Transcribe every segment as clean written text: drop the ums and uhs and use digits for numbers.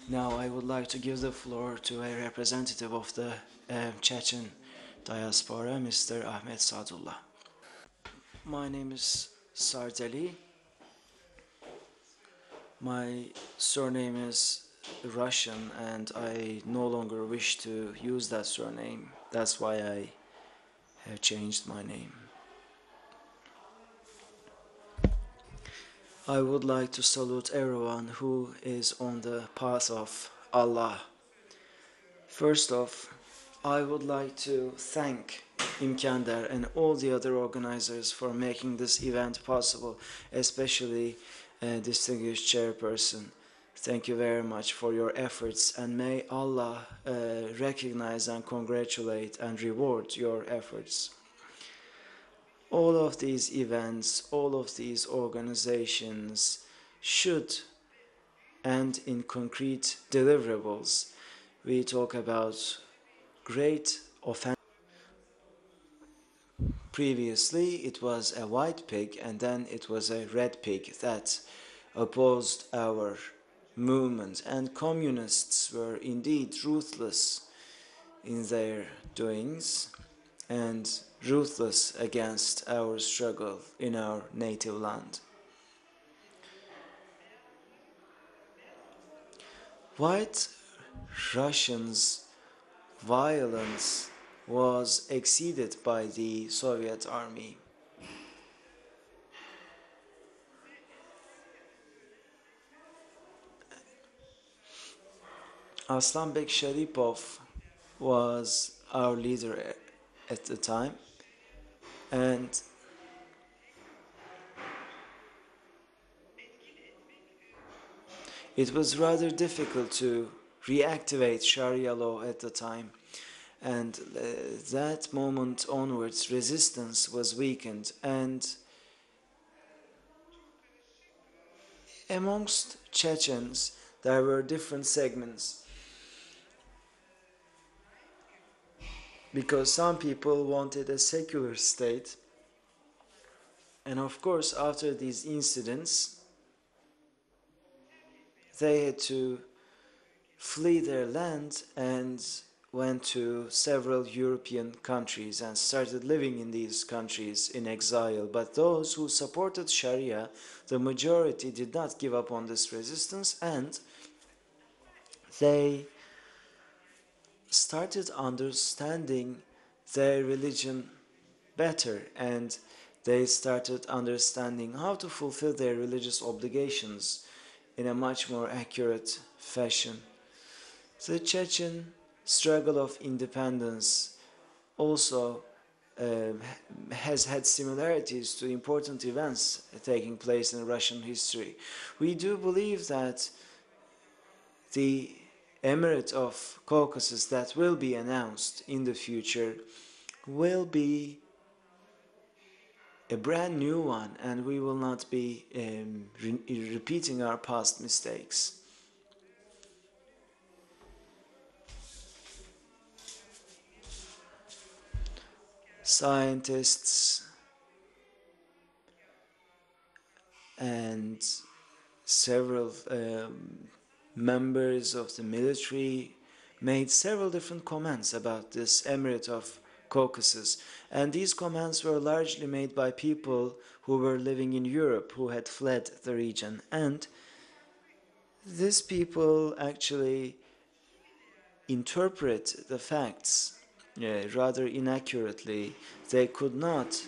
Now I would like to give the floor to a representative of the Chechen diaspora, Mr. Ahmet Sadullah. My name is Sardeli. My surname is Russian and I no longer wish to use that surname. That's why I have changed my name. I would like to salute everyone who is on the path of Allah. First off, I would like to thank İmkender and all the other organizers for making this event possible, especially distinguished chairperson. Thank you very much for your efforts, and may Allah recognize and congratulate and reward your efforts. All of these events, all of these organizations should end in concrete deliverables. We talk about great offense. Previously, it was a white pig and then it was a red pig that opposed our movement, and communists were indeed ruthless in their doings and ruthless against our struggle in our native land. White Russians' violence was exceeded by the Soviet army. Aslanbek Sharipov was our leader at the time, and it was rather difficult to reactivate Sharia law at the time, and that moment onwards resistance was weakened, and amongst Chechens there were different segments, because some people wanted a secular state, and of course after these incidents they had to flee their land and went to several European countries and started living in these countries in exile. But those who supported Sharia, the majority did not give up on this resistance, and they started understanding their religion better, and they started understanding how to fulfill their religious obligations in a much more accurate fashion. The Chechen struggle of independence also has had similarities to important events taking place in Russian history. We do believe that the Emirate of Caucasus that will be announced in the future will be a brand new one, and we will not be repeating our past mistakes. Scientists and several members of the military made several different comments about this Emirate of Caucasus, and these comments were largely made by people who were living in Europe, who had fled the region, and these people actually interpret the facts rather inaccurately. They could not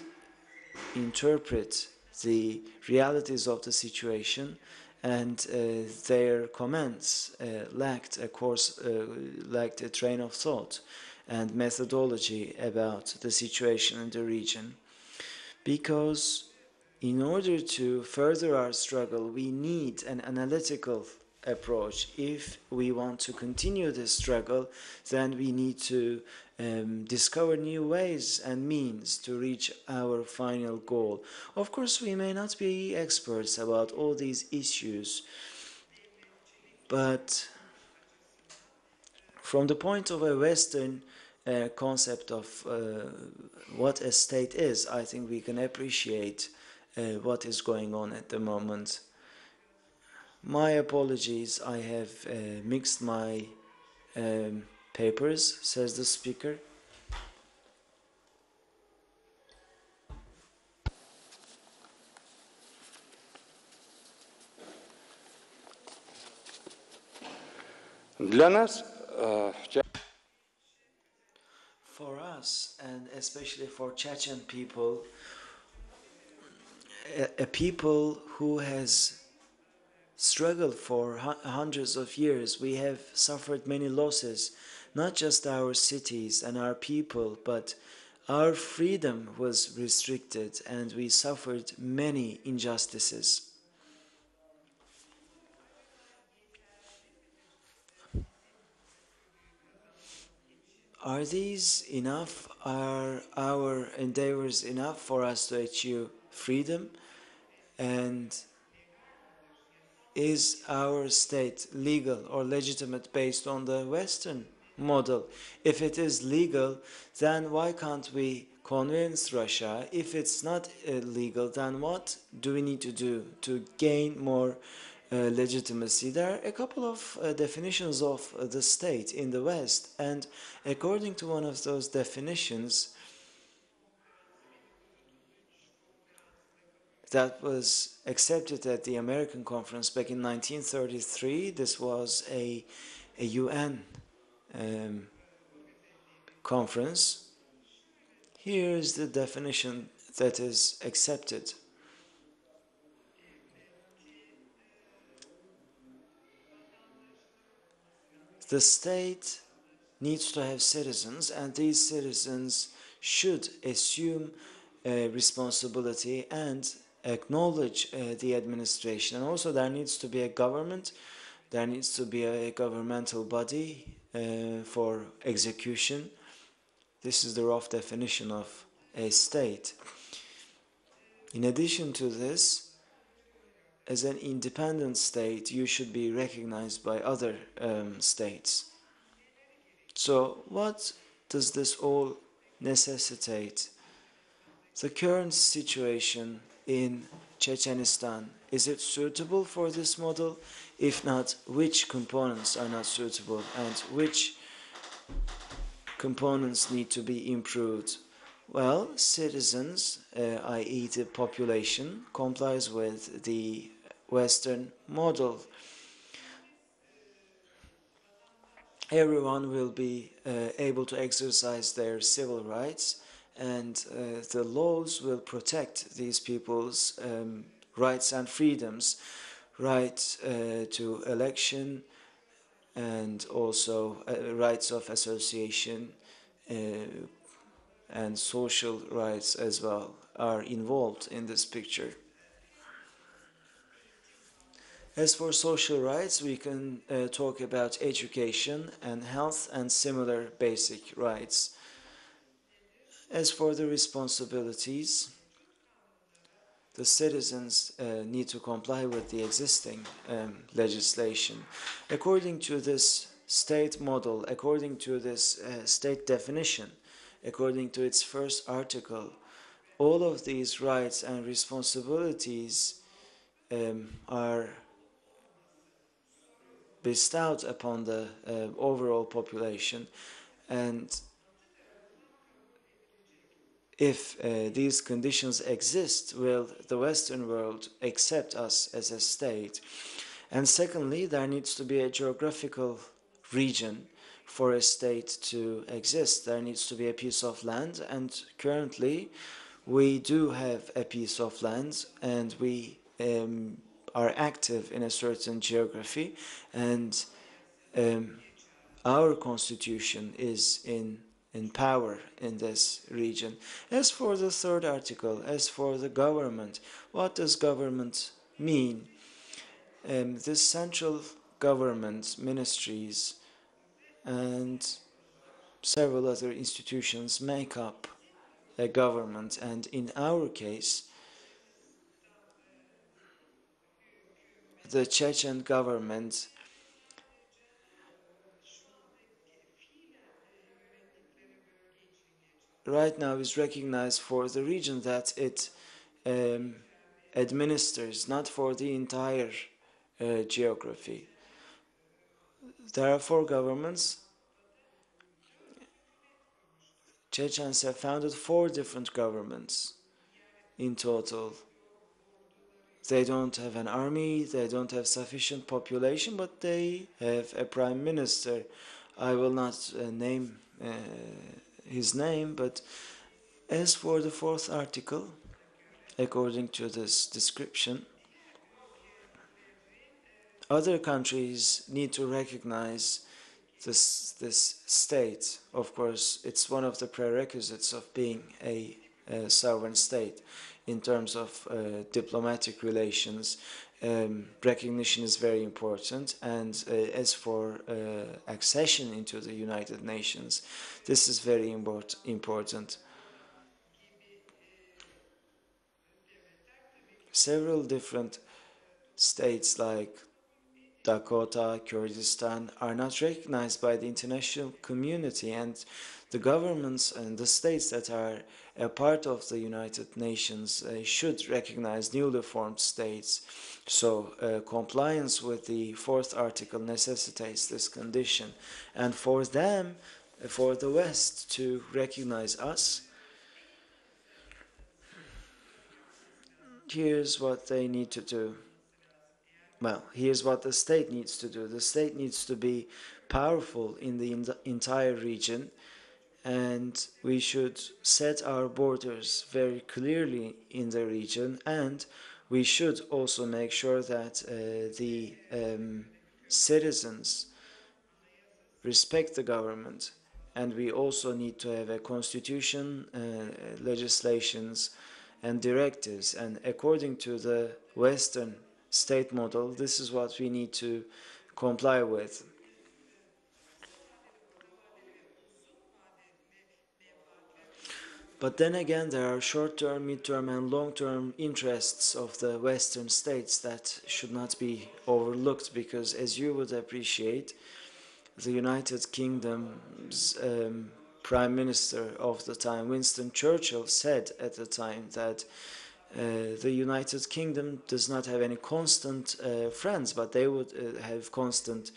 interpret the realities of the situation, and their comments lacked a train of thought and methodology about the situation in the region. Because in order to further our struggle, we need an analytical approach. If we want to continue this struggle, then we need to discover new ways and means to reach our final goal. Of course, we may not be experts about all these issues, but from the point of a Western concept of what a state is, I think we can appreciate what is going on at the moment. My apologies, I have mixed my papers, says the speaker. Для нас, For us, and especially for Chechen people, a people who has struggled for hundreds of years, we have suffered many losses, not just our cities and our people, but our freedom was restricted and we suffered many injustices. Are these enough? Are our endeavors enough for us to achieve freedom? And is our state legal or legitimate based on the Western model? If it is legal, then why can't we convince Russia? If it's not legal, then what do we need to do to gain more legitimacy? There are a couple of definitions of the state in the West, and according to one of those definitions, that was accepted at the American conference back in 1933. This was a UN conference. Here is the definition that is accepted. The state needs to have citizens, and these citizens should assume responsibility and acknowledge the administration. And also there needs to be a government, there needs to be a governmental body for execution. This is the rough definition of a state. In addition to this, as an independent state, you should be recognized by other states. So what does this all necessitate? The current situation in Chechenistan, is it suitable for this model? If not, which components are not suitable and which components need to be improved? Well, citizens, i.e. the population, complies with the Western model. Everyone will be able to exercise their civil rights, and the laws will protect these people's rights and freedoms, right to election, and also rights of association and social rights as well are involved in this picture. As for social rights, we can talk about education and health and similar basic rights. As for the responsibilities, the citizens need to comply with the existing legislation. According to this state model, according to this state definition, according to its first article, all of these rights and responsibilities are bestowed upon the overall population, and if these conditions exist, will the Western world accept us as a state? And secondly, there needs to be a geographical region for a state to exist. There needs to be a piece of land, and currently we do have a piece of land, and we are active in a certain geography, and our constitution is in power in this region. As for the third article, as for the government, what does government mean? This central government, ministries, and several other institutions make up a government, and in our case, the Chechen government right now is recognized for the region that it administers, not for the entire geography. There are 4 governments. Chechens have founded 4 different governments in total. They don't have an army, they don't have sufficient population, but they have a prime minister. I will not name his name, but as for the 4th article, according to this description, other countries need to recognize this state. Of course, it's one of the prerequisites of being a sovereign state in terms of diplomatic relations. Recognition is very important, and as for accession into the United Nations, this is very important. Several different states like Dakota, Kurdistan are not recognized by the international community, and the governments and the states that are a part of the United Nations should recognize newly formed states. So compliance with the 4th article necessitates this condition, and for them, for the West to recognize us, here's what they need to do. Well, here's what the state needs to do. The state needs to be powerful in the entire region, and we should set our borders very clearly in the region, and we should also make sure that the citizens respect the government, and we also need to have a constitution, legislations, and directives, and according to the Western state model, this is what we need to comply with. But then again, there are short-term, mid-term, and long-term interests of the Western states that should not be overlooked, because as you would appreciate, the United Kingdom's Prime Minister of the time, Winston Churchill, said at the time that the United Kingdom does not have any constant friends, but they would have constant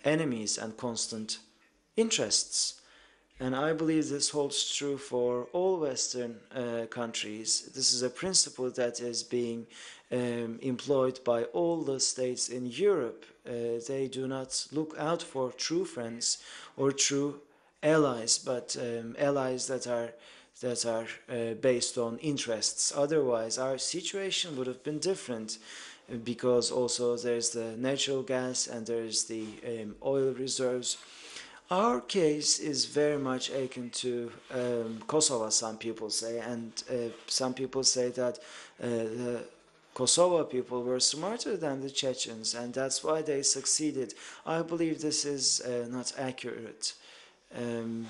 enemies and constant interests. And I believe this holds true for all Western countries. This is a principle that is being employed by all the states in Europe. They do not look out for true friends or true allies, but allies that are based on interests. Otherwise, our situation would have been different, because also there's the natural gas and there's the oil reserves. Our case is very much akin to Kosovo, some people say, and some people say that the Kosovo people were smarter than the Chechens, and that's why they succeeded. I believe this is not accurate. And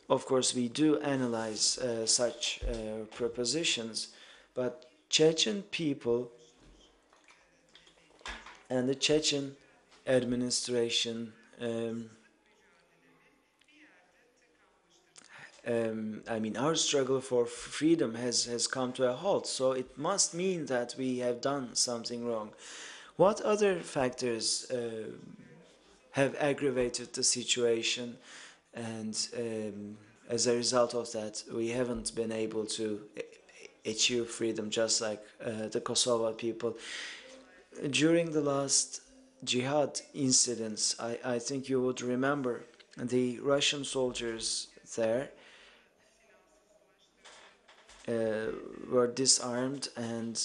of course, we do analyze such propositions, but Chechen people and the Chechen administration, I mean, our struggle for freedom has come to a halt, so it must mean that we have done something wrong. What other factors have aggravated the situation, and as a result of that, we haven't been able to achieve freedom just like the Kosovo people? During the last jihad incidents, I think you would remember the Russian soldiers there were disarmed, and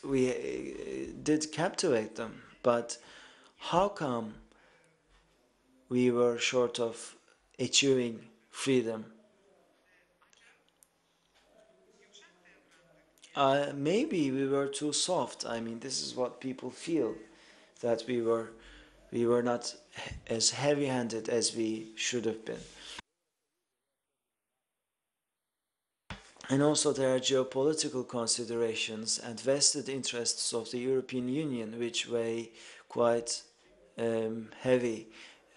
we did captivate them. But how come we were short of achieving freedom? Maybe we were too soft. I mean, this is what people feel, that we were not as heavy-handed as we should have been. And also there are geopolitical considerations and vested interests of the European Union which weigh quite heavy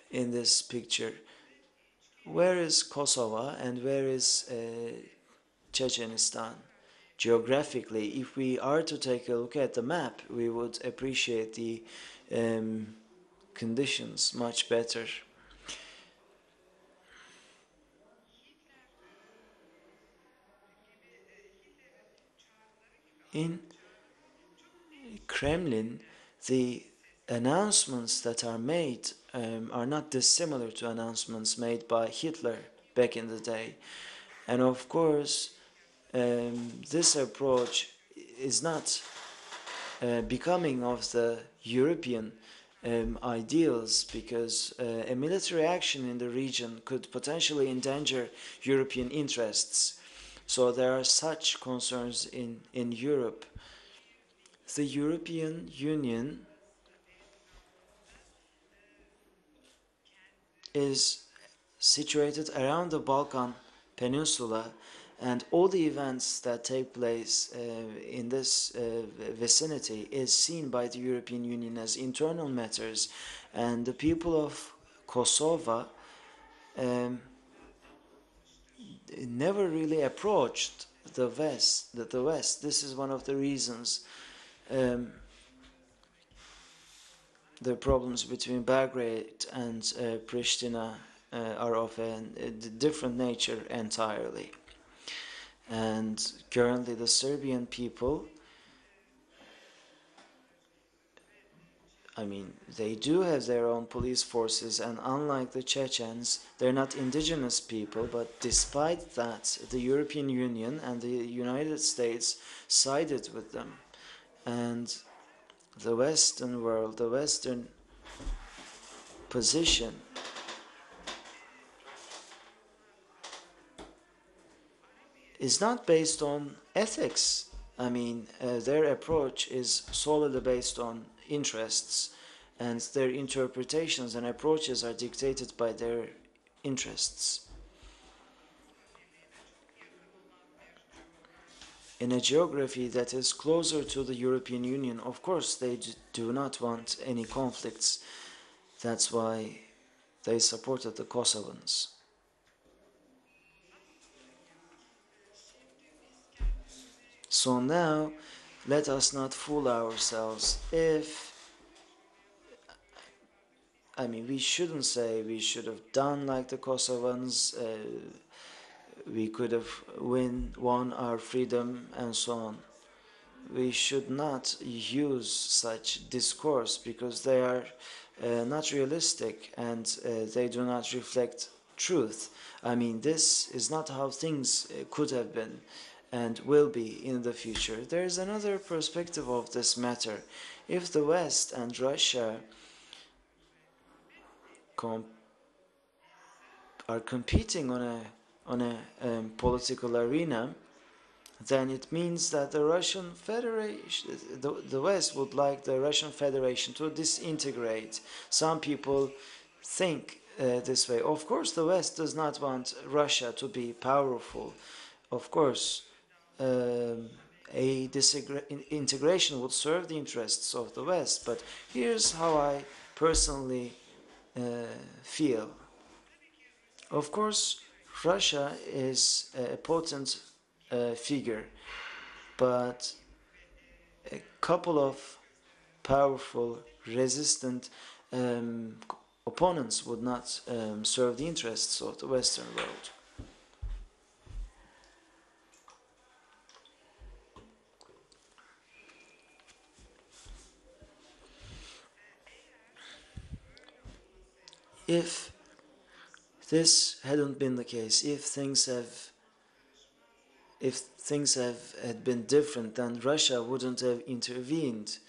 in this picture. Where is Kosovo and where is Chechenistan. Geographically, if we are to take a look at the map, we would appreciate the conditions much better. In Kremlin, the announcements that are made are not dissimilar to announcements made by Hitler back in the day. And of course, this approach is not becoming of the European ideals, because a military action in the region could potentially endanger European interests. So there are such concerns in Europe. The European Union is situated around the Balkan Peninsula, and all the events that take place in this vicinity is seen by the European Union as internal matters, and the people of Kosovo never really approached the West. This is one of the reasons the problems between Belgrade and Pristina are of a different nature entirely. And currently the Serbian people, I mean, they do have their own police forces, and unlike the Chechens, they're not indigenous people, but despite that, the European Union and the United States sided with them. And the Western world, the Western position is not based on ethics. I mean, their approach is solely based on interests, and their interpretations and approaches are dictated by their interests. In a geography that is closer to the European Union, of course, they do not want any conflicts. That's why they supported the Kosovans. So now, let us not fool ourselves. We shouldn't say we should have done like the Kosovans, we could have won our freedom and so on. We should not use such discourse, because they are not realistic, and they do not reflect truth. I mean, this is not how things could have been and will be in the future. There is another perspective of this matter. If the West and Russia are competing on a political arena, then it means that the Russian Federation, the West would like the Russian Federation to disintegrate. Some people think this way. Of course, the West does not want Russia to be powerful. Of course, integration would serve the interests of the West, but here's how I personally feel. Of course, Russia is a potent figure, but a couple of powerful, resistant opponents would not serve the interests of the Western world. If this hadn't been the case, if things had been different, then Russia wouldn't have intervened.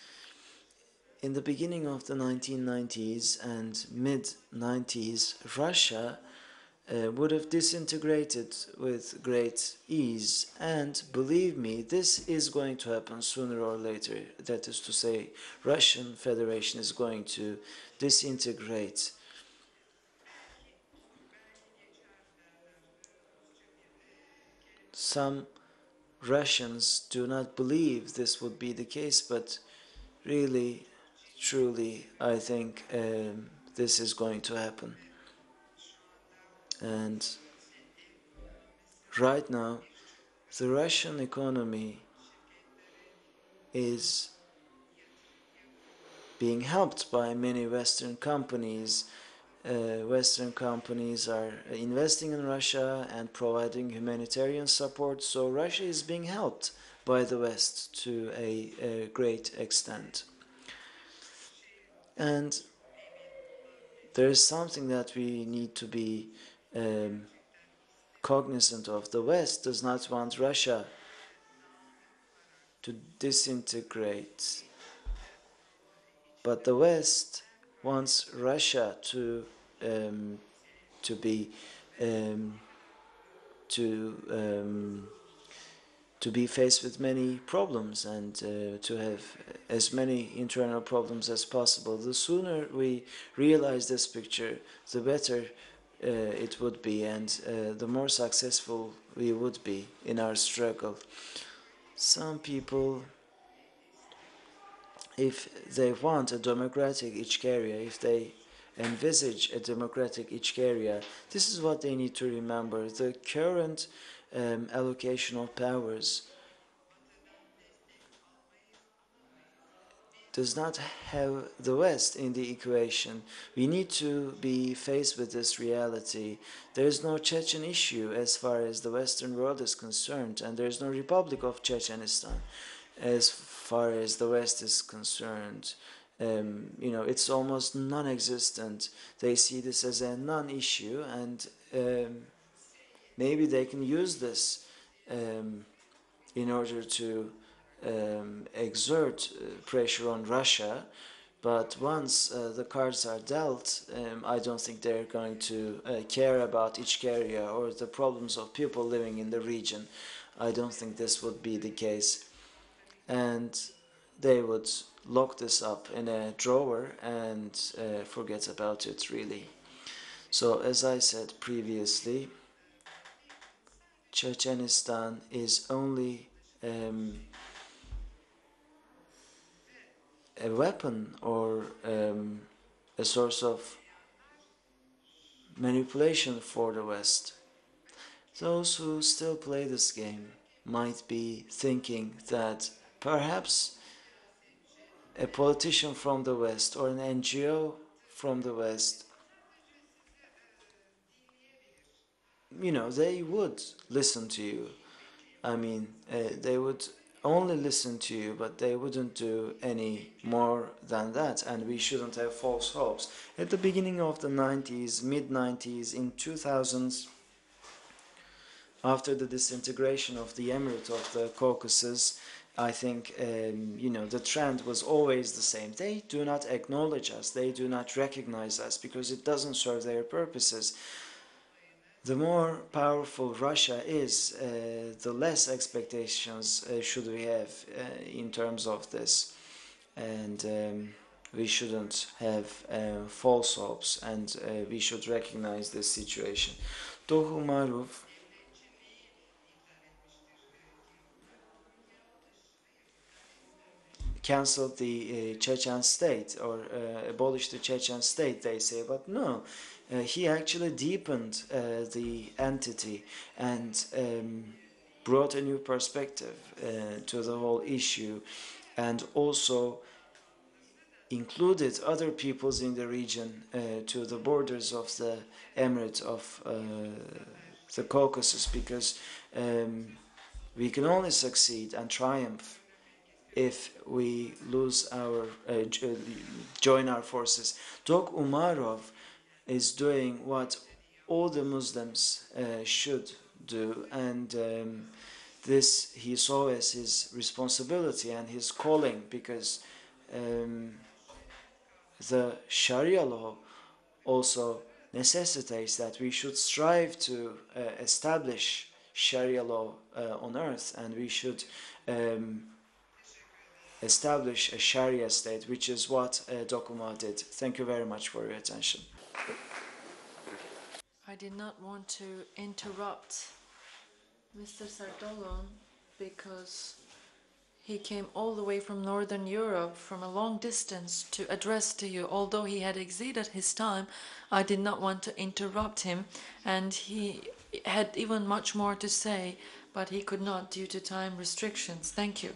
In the beginning of the 1990s and mid-90s, Russia would have disintegrated with great ease, and believe me, this is going to happen sooner or later. That is to say, Russian Federation is going to disintegrate. Some Russians do not believe this would be the case, but really, truly, I think this is going to happen. And right now, The Russian economy is being helped by many Western companies. Western companies are investing in Russia and providing humanitarian support, so Russia is being helped by the West to a great extent. And there is something that we need to be cognizant of. The West does not want Russia to disintegrate, but the West wants Russia to be to be faced with many problems and to have as many internal problems as possible. The sooner we realize this picture, the better it would be, and the more successful we would be in our struggle. Some people, if they want a democratic Ichkeria, if they envisage a democratic Ichkeria, this is what they need to remember. The current allocation of powers does not have the West in the equation. We need to be faced with this reality. There is no Chechen issue as far as the Western world is concerned, and there is no Republic of Chechenistan as far as the West is concerned. It's almost non-existent. They see this as a non-issue, and maybe they can use this in order to exert pressure on Russia. But once the cards are dealt, I don't think they're going to care about Ichkeria or the problems of people living in the region. I don't think this would be the case. And they would lock this up in a drawer and forget about it, really. So, as I said previously, Chechenistan is only a weapon or a source of manipulation for the West. Those who still play this game might be thinking that perhaps a politician from the West or an NGO from the West, they would listen to you. I mean, they would only listen to you, but they wouldn't do any more than that, and we shouldn't have false hopes. At the beginning of the 90s, mid-90s, in 2000s, after the disintegration of the Emirate of the Caucasus, I think, the trend was always the same. They do not acknowledge us, they do not recognize us, because it doesn't serve their purposes. The more powerful Russia is, the less expectations should we have in terms of this. And we shouldn't have false hopes, and we should recognize this situation. Tohu Umarov cancelled the Chechen state, or abolished the Chechen state, they say, but no. He actually deepened the entity and brought a new perspective to the whole issue, and also included other peoples in the region to the borders of the Emirate of the Caucasus, because we can only succeed and triumph if we join our forces. Tokhum Umarov is doing what all the Muslims should do, and this he saw as his responsibility and his calling, because the Sharia law also necessitates that we should strive to establish Sharia law on earth, and we should establish a Sharia state, which is what Dokuma did. Thank you very much for your attention. I did not want to interrupt Mr. Sertolon because he came all the way from Northern Europe, from a long distance, to address to you. Although he had exceeded his time, I did not want to interrupt him, and he had even much more to say, but he could not due to time restrictions. Thank you.